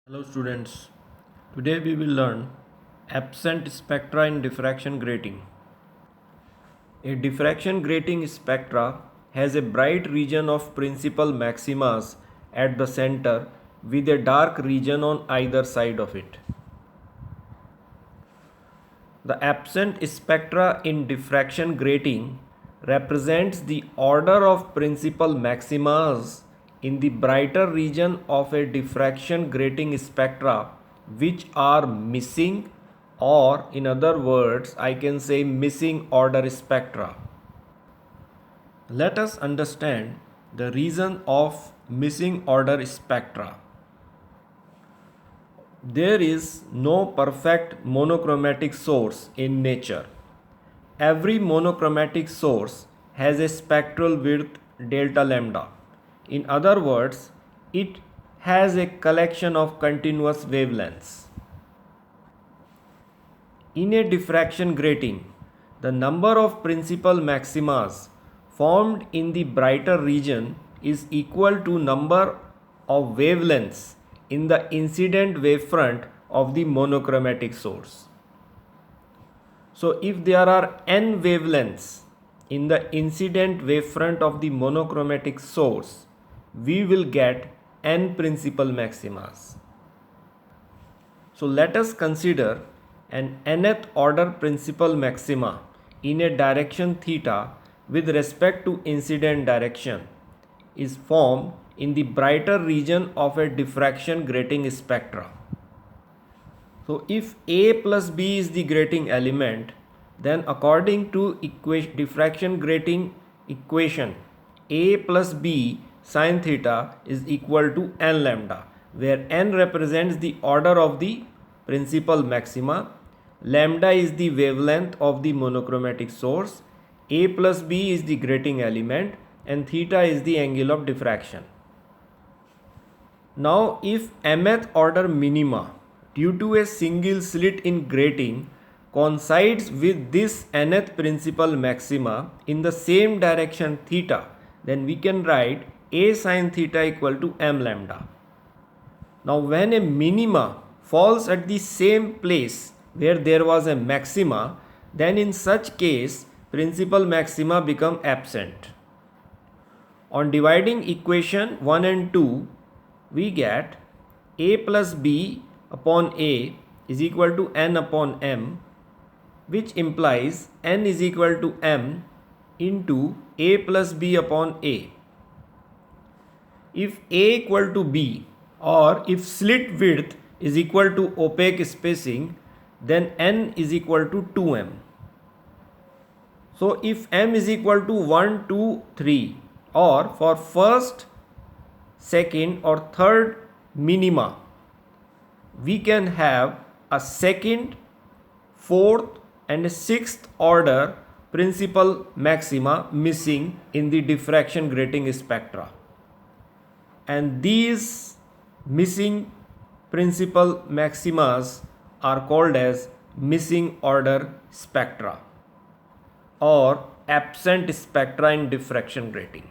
Hello students, today we will learn absent spectra in diffraction grating. A diffraction grating spectra has a bright region of principal maximas at the center with a dark region on either side of it. The absent spectra in diffraction grating represents the order of principal maximas in the brighter region of a diffraction grating spectra which are missing, or in other words I can say missing order spectra. Let us understand the reason of missing order spectra. There is no perfect monochromatic source in nature. Every monochromatic source has a spectral width delta lambda. In other words, it has a collection of continuous wavelengths. In a diffraction grating, the number of principal maximas formed in the brighter region is equal to number of wavelengths in the incident wavefront of the monochromatic source. So if there are n wavelengths in the incident wavefront of the monochromatic source, we will get n principal maximas. So let us consider an nth order principal maxima in a direction theta with respect to incident direction is formed in the brighter region of a diffraction grating spectra. So if A plus B is the grating element, then according to diffraction grating equation, A plus B sin theta is equal to n lambda, where n represents the order of the principal maxima, lambda is the wavelength of the monochromatic source, A plus B is the grating element, and theta is the angle of diffraction. Now if mth order minima due to a single slit in grating coincides with this nth principal maxima in the same direction theta, then we can write A sin theta equal to m lambda. Now when a minima falls at the same place where there was a maxima, then in such case principal maxima become absent. On dividing equation 1 and 2, we get A plus B upon A is equal to n upon m, which implies n is equal to m into A plus B upon A. If A equal to B, or if slit width is equal to opaque spacing, then n is equal to 2m. So if m is equal to 1, 2, 3, or for first, second or third minima, we can have a second, fourth and sixth order principal maxima missing in the diffraction grating spectra. And these missing principal maximas are called as missing order spectra or absent spectra in diffraction grating.